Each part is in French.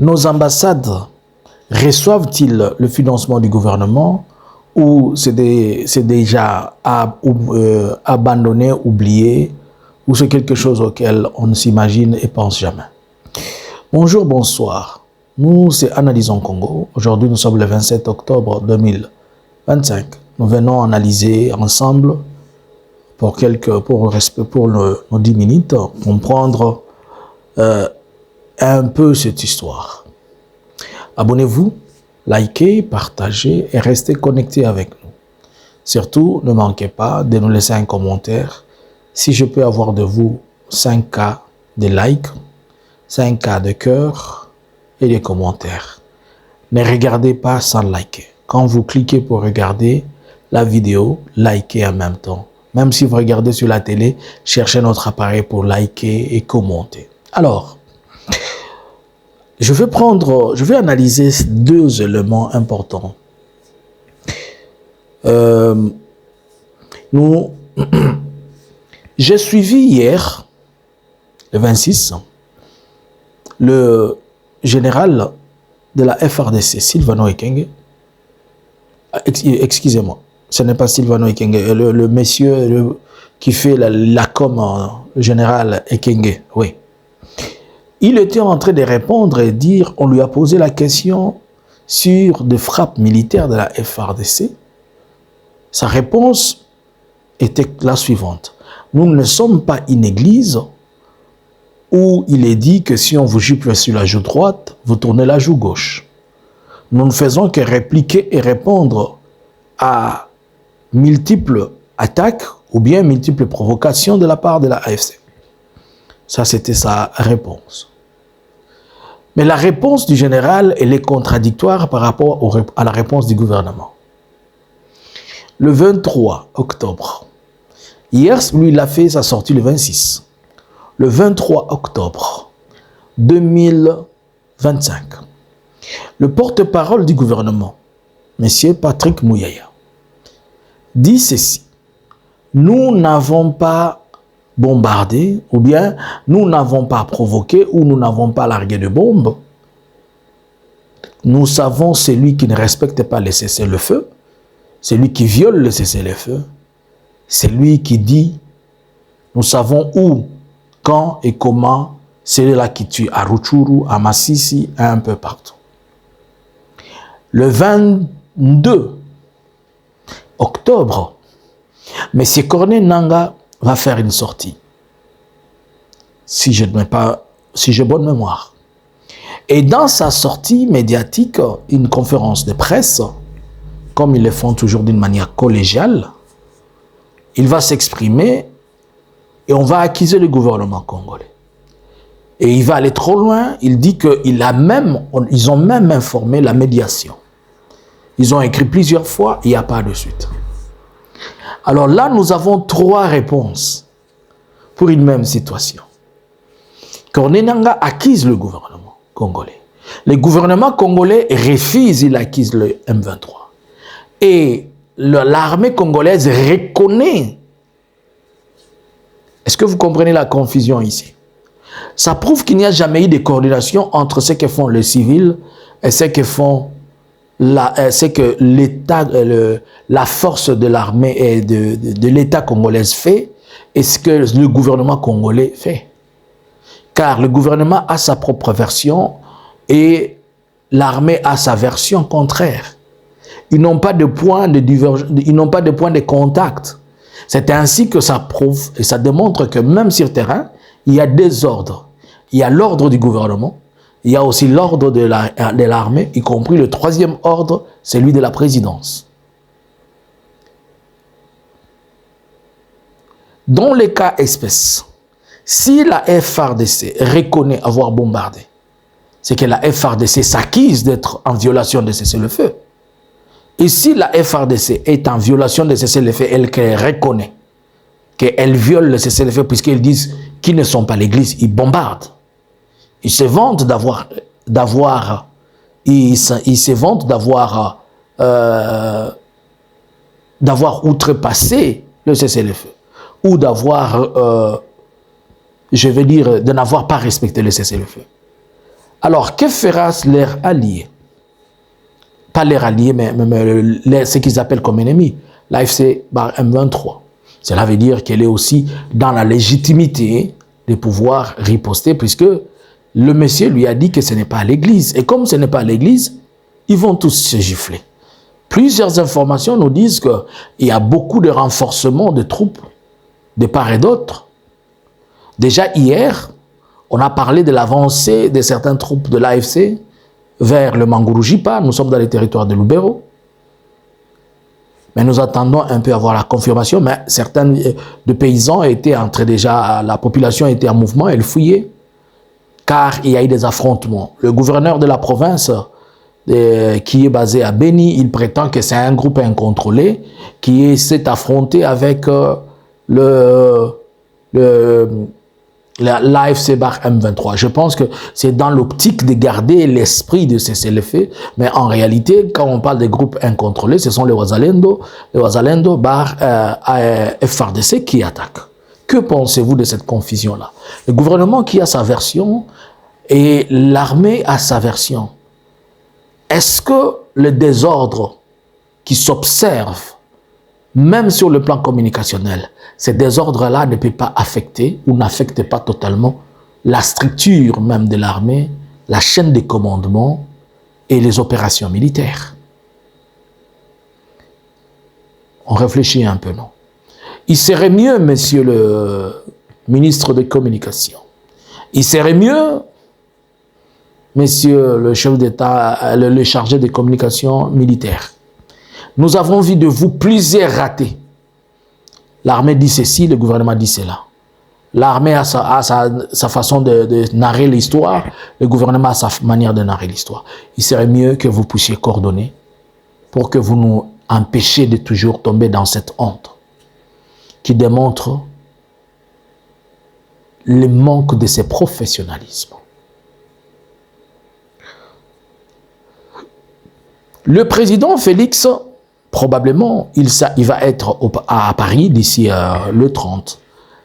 nos ambassades reçoivent-ils le financement du gouvernement ou c'est déjà abandonné, oublié, ou c'est quelque chose auquel on ne s'imagine et pense jamais? Bonjour, bonsoir. Nous, c'est Analysons Congo. Aujourd'hui, nous sommes le 27 octobre 2025. Nous venons analyser ensemble pour nos 10 minutes, comprendre un peu cette histoire. Abonnez-vous, likez, partagez et restez connectés avec nous. Surtout, ne manquez pas de nous laisser un commentaire. Si je peux avoir de vous 5K de likes, 5K de cœur et des commentaires. Ne regardez pas sans liker. Quand vous cliquez pour regarder la vidéo, likez en même temps. Même si vous regardez sur la télé, cherchez notre appareil pour liker et commenter. Alors, je vais analyser deux éléments importants. J'ai suivi hier, le 26, le général de la FRDC, Sylvano Ekenge. Excusez-moi, ce n'est pas Sylvano Ekenge, le monsieur qui fait la com, le général Ekenge, oui. Il était en train de répondre et dire, on lui a posé la question sur des frappes militaires de la FRDC. Sa réponse était la suivante. Nous ne sommes pas une église où il est dit que si on vous gifle sur la joue droite, vous tournez la joue gauche. Nous ne faisons que répliquer et répondre à multiples attaques ou bien multiples provocations de la part de la AFC. Ça, c'était sa réponse. Mais la réponse du général, elle est contradictoire par rapport à la réponse du gouvernement. Le 23 octobre, hier, lui, il a fait sa sortie le 26. Le 23 octobre 2025, le porte-parole du gouvernement, M. Patrick Mouyaya, dit ceci. Nous n'avons pas bombardé, ou bien nous n'avons pas provoqué, ou nous n'avons pas largué de bombes. Nous savons celui qui ne respecte pas le cessez-le-feu, celui qui viole le cessez-le-feu, c'est lui qui dit, nous savons où, quand et comment, c'est là qui tue à Rutshuru, à Masisi, un peu partout. Le 22 octobre, M. Corneille Nangaa va faire une sortie, si j'ai bonne mémoire. Et dans sa sortie médiatique, une conférence de presse, comme ils le font toujours d'une manière collégiale, il va s'exprimer et on va accuser le gouvernement congolais. Et il va aller trop loin, il dit qu'ils ont même informé la médiation. Ils ont écrit plusieurs fois, il n'y a pas de suite. Alors là, nous avons trois réponses pour une même situation. Corneille Nangaa accuse le gouvernement congolais. Le gouvernement congolais refuse, il accuse le M23. Et l'armée congolaise reconnaît. Est-ce que vous comprenez la confusion ici? Ça prouve qu'il n'y a jamais eu de coordination entre ce que font les civils et ce que font l'État, la force de l'armée et de l'État congolais fait et ce que le gouvernement congolais fait. Car le gouvernement a sa propre version et l'armée a sa version contraire. Ils n'ont pas de point de divergence, ils n'ont pas de point de contact. C'est ainsi que ça prouve et ça démontre que même sur le terrain, il y a deux ordres. Il y a l'ordre du gouvernement, il y a aussi l'ordre de l'armée, y compris le troisième ordre, celui de la présidence. Dans les cas espèces, si la FARDC reconnaît avoir bombardé, c'est que la FARDC s'accuse d'être en violation de cessez-le-feu. Et si la FARDC est en violation de cessez-le-feu, elle reconnaît qu'elle viole le cessez-le-feu puisqu'ils disent qu'ils ne sont pas l'église, ils bombardent. Ils se vantent d'avoir outrepassé le cessez-le-feu ou d'avoir, de n'avoir pas respecté le cessez-le-feu. Alors, que fera leur allié? Pas leur allié, mais ce qu'ils appellent comme ennemi, l'AFC M23. Cela veut dire qu'elle est aussi dans la légitimité de pouvoir riposter, puisque le monsieur lui a dit que ce n'est pas à l'église. Et comme ce n'est pas à l'église, ils vont tous se gifler. Plusieurs informations nous disent qu'il y a beaucoup de renforcements de troupes de part et d'autre. Déjà hier, on a parlé de l'avancée de certaines troupes de l'AFC vers le Mangurujipa. Nous sommes dans les territoires de Lubero. Mais nous attendons un peu avoir la confirmation. Mais certains de paysans étaient entrés déjà, la population était en mouvement, elle fouillait, car il y a eu des affrontements. Le gouverneur de la province, qui est basé à Beni, il prétend que c'est un groupe incontrôlé qui s'est affronté avec l'AFC M23. Je pense que c'est dans l'optique de garder l'esprit de ces cessez-le-feu, mais en réalité, quand on parle des groupes incontrôlés, ce sont les Wazalendo FARDC qui attaquent. Que pensez-vous de cette confusion-là? Le gouvernement qui a sa version et l'armée a sa version. Est-ce que le désordre qui s'observe, même sur le plan communicationnel, ces désordres-là ne peut pas affecter ou n'affectent pas totalement la structure même de l'armée, la chaîne de commandement et les opérations militaires? On réfléchit un peu, non? Il serait mieux, monsieur le ministre des Communications, il serait mieux, monsieur le chef d'État, le chargé des communications militaires, nous avons vu de vous plusieurs ratés. L'armée dit ceci, le gouvernement dit cela. L'armée a sa façon de narrer l'histoire, le gouvernement a sa manière de narrer l'histoire. Il serait mieux que vous puissiez coordonner pour que vous nous empêchiez de toujours tomber dans cette honte qui démontre le manque de ce professionnalisme. Le président Félix, probablement, il va être à Paris d'ici le 30.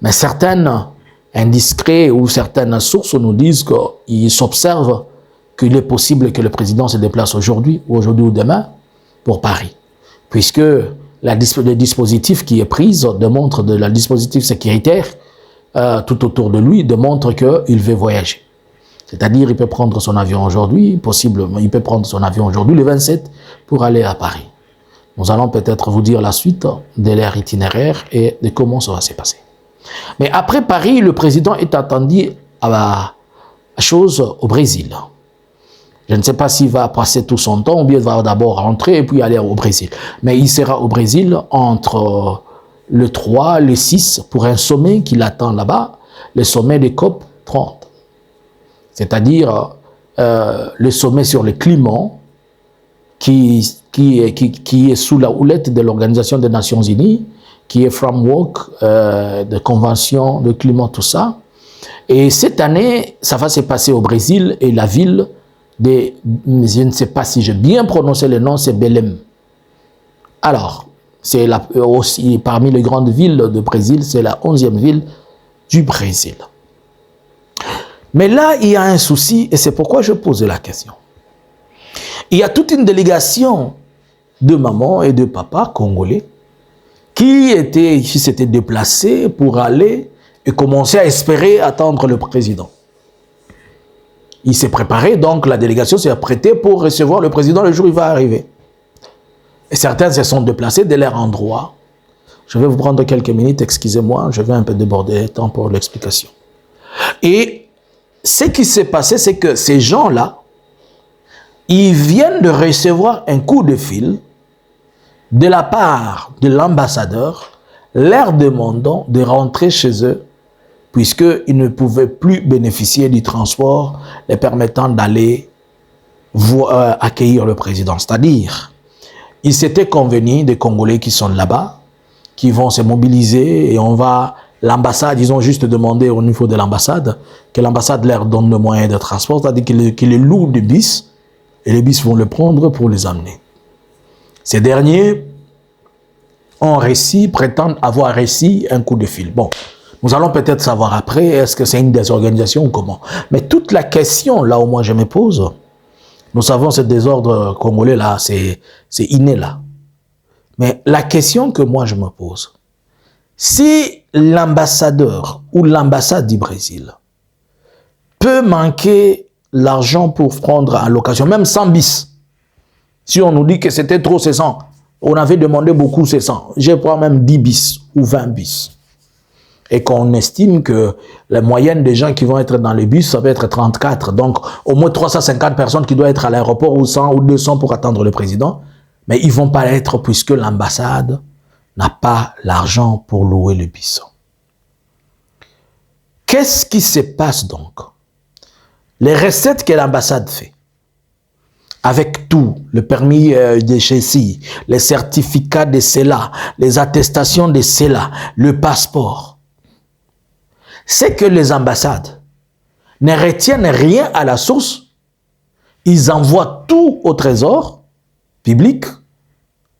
Mais certaines indiscrets ou certaines sources nous disent qu'il s'observe qu'il est possible que le président se déplace aujourd'hui ou demain pour Paris. Puisque le dispositif qui est pris démontre le dispositif sécuritaire tout autour de lui démontre qu'il veut voyager. C'est-à-dire il peut prendre son avion aujourd'hui, il peut prendre son avion aujourd'hui le 27 pour aller à Paris. Nous allons peut-être vous dire la suite de leur itinéraire et de comment ça va se passer. Mais après Paris, le président est attendu à la chose au Brésil. Je ne sais pas s'il va passer tout son temps ou bien il va d'abord rentrer et puis aller au Brésil. Mais il sera au Brésil entre le 3 et le 6 pour un sommet qui l'attend là-bas, le sommet de COP 30. C'est-à-dire le sommet sur le climat qui est sous la houlette de l'Organisation des Nations Unies, qui est framework de convention de climat, tout ça. Et cette année, ça va se passer au Brésil et la ville de, je ne sais pas si j'ai bien prononcé le nom, c'est Belém. Alors, c'est aussi parmi les grandes villes du Brésil, c'est la 11e ville du Brésil. Mais là, il y a un souci et c'est pourquoi je pose la question. Il y a toute une délégation de mamans et de papas congolais qui s'étaient déplacés pour aller et commencer à espérer attendre le président. Il s'est préparé, donc la délégation s'est apprêtée pour recevoir le président le jour où il va arriver. Et certains se sont déplacés de leur endroit. Je vais vous prendre quelques minutes, excusez-moi, je vais un peu déborder le temps pour l'explication. Et ce qui s'est passé, c'est que ces gens-là, ils viennent de recevoir un coup de fil de la part de l'ambassadeur, leur demandant de rentrer chez eux, puisqu'ils ne pouvaient plus bénéficier du transport les permettant d'aller accueillir le président. C'est-à-dire, ils s'étaient convenus des Congolais qui sont là-bas, qui vont se mobiliser et l'ambassade, ils ont juste demandé au niveau de l'ambassade que l'ambassade leur donne le moyen de transport, c'est-à-dire qu'ils louent des bus et les bus vont le prendre pour les amener. Ces derniers prétendent avoir reçu un coup de fil. Bon, Nous allons peut-être savoir après, est-ce que c'est une désorganisation ou comment. Mais toute la question, là au moins je me pose, nous savons ce désordre congolais là, c'est inné là. Mais la question que moi je me pose, si l'ambassadeur ou l'ambassade du Brésil peut manquer l'argent pour prendre en location, même 100 bis, si on nous dit que c'était trop, c'est 100, on avait demandé beaucoup, c'est 100, je prends même 10 bis ou 20 bis, et qu'on estime que la moyenne des gens qui vont être dans les bus, ça va être 34, donc au moins 350 personnes qui doivent être à l'aéroport, ou 100 ou 200 pour attendre le président, mais ils ne vont pas l'être puisque l'ambassade n'a pas l'argent pour louer le bus. Qu'est-ce qui se passe donc? Les recettes que l'ambassade fait, avec tout, le permis de chez-ci, les certificats de cela, les attestations de cela, le passeport, c'est que les ambassades ne retiennent rien à la source, ils envoient tout au trésor public,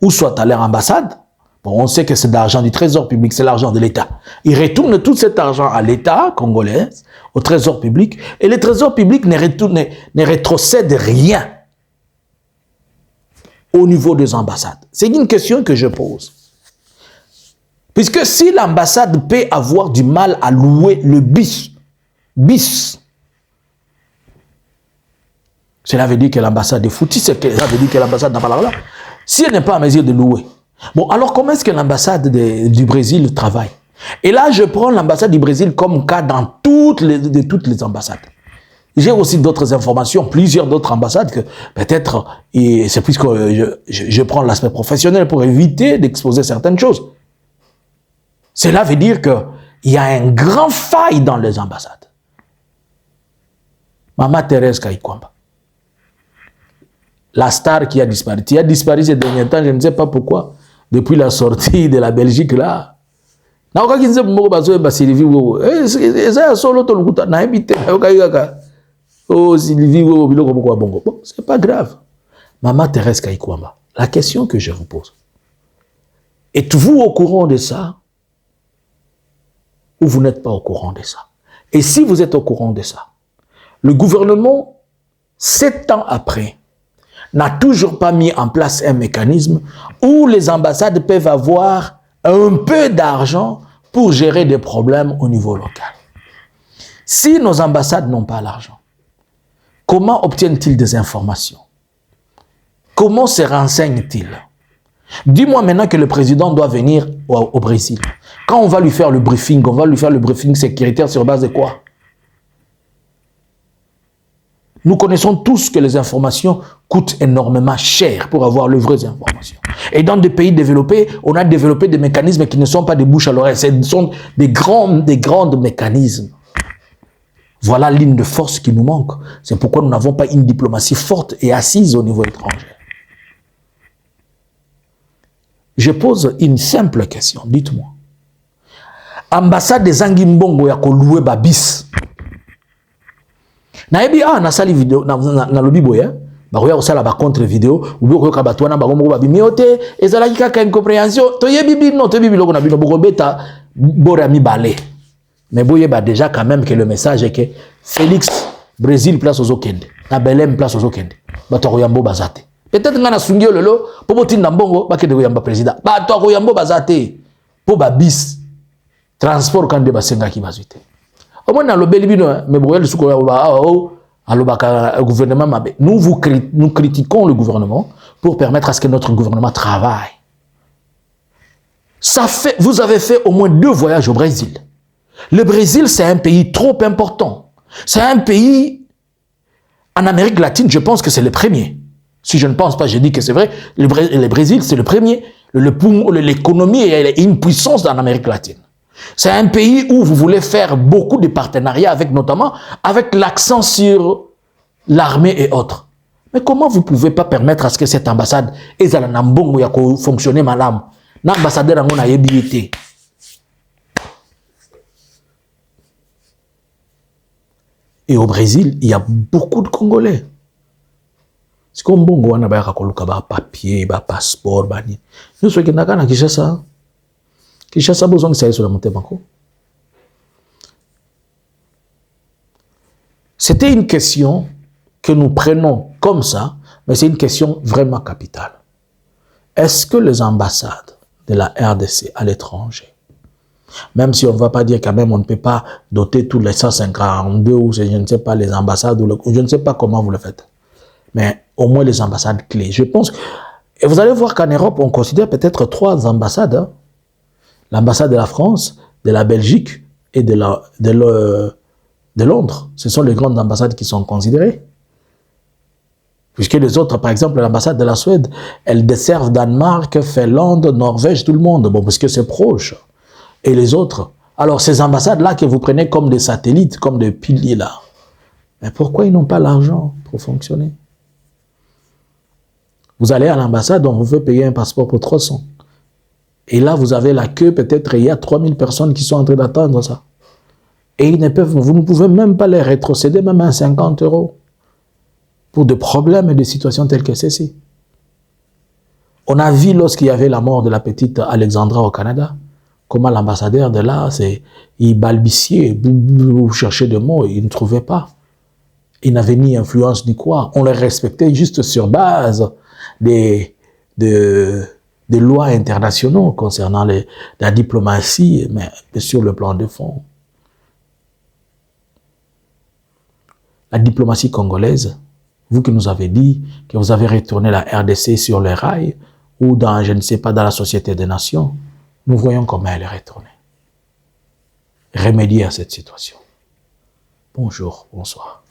ou soit à leur ambassade. Bon, on sait que c'est de l'argent du trésor public, c'est l'argent de l'État. Ils retournent tout cet argent à l'État congolais, au trésor public, et le trésor public ne rétrocède rien au niveau des ambassades. C'est une question que je pose. Puisque si l'ambassade peut avoir du mal à louer le bis, cela veut dire que l'ambassade est foutue, ça veut dire que l'ambassade n'a pas l'argent. Si elle n'est pas en mesure de louer, bon, alors comment est-ce que l'ambassade du Brésil travaille? Et là, je prends l'ambassade du Brésil comme cas dans toutes les ambassades. J'ai aussi d'autres informations, plusieurs d'autres ambassades que peut-être, et c'est puisque je prends l'aspect professionnel pour éviter d'exposer certaines choses. Cela veut dire qu'il y a un grand faille dans les ambassades. Maman Thérèse Kaikwamba, la star qui a disparu ces derniers temps, je ne sais pas pourquoi, depuis la sortie de la Belgique là. Bon, c'est pas grave. Maman Thérèse Kaikwamba, la question que je vous pose, êtes-vous au courant de ça ou vous n'êtes pas au courant de ça? Et si vous êtes au courant de ça, le gouvernement, 7 ans après, n'a toujours pas mis en place un mécanisme où les ambassades peuvent avoir un peu d'argent pour gérer des problèmes au niveau local. Si nos ambassades n'ont pas l'argent, comment obtiennent-ils des informations? Comment se renseignent-ils? Dis-moi maintenant que le président doit venir au Brésil. Quand on va lui faire le briefing, on va lui faire le briefing sécuritaire sur base de quoi? Nous connaissons tous que les informations coûtent énormément cher pour avoir les vraies informations. Et dans des pays développés, on a développé des mécanismes qui ne sont pas des bouches à l'oreille, ce sont des grands mécanismes. Voilà l'une de force qui nous manque. C'est pourquoi nous n'avons pas une diplomatie forte et assise au niveau étranger. Je pose une simple question, dites-moi. Ambassade des Angimbongo ya loué babis. Naebi na sali vidéo na lobi boya ba koya kosala ba contre vidéo ou bien koyoka bato wana bango moko babimiote ezalaki kaka incompréhension to yebi bino to bibi loko na bino bokobeta bora mi balé. Mais boye ba déjà quand même que le message est que Félix Brésil place aux okende na Belém place aux okende bato koyambo bazate. Peut-être ngana sungio lelo po botinda mbongo bakende koyamba président bato koyambo bazate po ba bis transport quand de basenga ki bazute. Au moins, dans le Bélibino, mais le gouvernement, nous critiquons le gouvernement pour permettre à ce que notre gouvernement travaille. Vous avez fait au moins 2 voyages au Brésil. Le Brésil, c'est un pays trop important. C'est un pays, en Amérique latine, je pense que c'est le premier. Si je ne pense pas, je dis que c'est vrai. Le Brésil, c'est le premier. L'économie est une puissance dans l'Amérique latine. C'est un pays où vous voulez faire beaucoup de partenariats avec, notamment, avec l'accent sur l'armée et autres. Mais comment vous ne pouvez pas permettre à ce que cette ambassade ait fonctionner, madame? L'ambassadeur a été. Et au Brésil, il y a beaucoup de Congolais. C'est comme Bongo, on a un papier, un passeport, nous sommes Kinshasa. Kinshasa besoin de ça sur la montée banco. C'était une question que nous prenons comme ça, mais c'est une question vraiment capitale. Est-ce que les ambassades de la RDC à l'étranger, même si on ne va pas dire quand même on ne peut pas doter tous les 152 ou je ne sais pas les ambassades, ou je ne sais pas comment vous le faites, mais au moins les ambassades clés. Je pense, et vous allez voir qu'en Europe, on considère peut-être 3 ambassades. Hein. L'ambassade de la France, de la Belgique et de Londres. Ce sont les grandes ambassades qui sont considérées. Puisque les autres, par exemple, l'ambassade de la Suède, elle dessert Danemark, Finlande, Norvège, tout le monde. Bon, parce que c'est proche. Et les autres. Alors, ces ambassades-là que vous prenez comme des satellites, comme des piliers là. Mais pourquoi ils n'ont pas l'argent pour fonctionner? Vous allez à l'ambassade, on vous fait payer un passeport pour 300. Et là, vous avez la queue, peut-être il y a 3000 personnes qui sont en train d'attendre ça. Et ils ne peuvent, vous ne pouvez même pas les rétrocéder, même à 50 € pour des problèmes et des situations telles que ceci. On a vu lorsqu'il y avait la mort de la petite Alexandra au Canada, comment l'ambassadeur de là, il balbutiait, cherchait des mots, il ne trouvait pas. Il n'avait ni influence ni quoi. On les respectait juste sur base des lois internationaux concernant la diplomatie, mais sur le plan de fond. La diplomatie congolaise, vous qui nous avez dit que vous avez retourné la RDC sur les rails ou dans, je ne sais pas, dans la Société des Nations, nous voyons comment elle est retournée. Remédier à cette situation. Bonjour, bonsoir.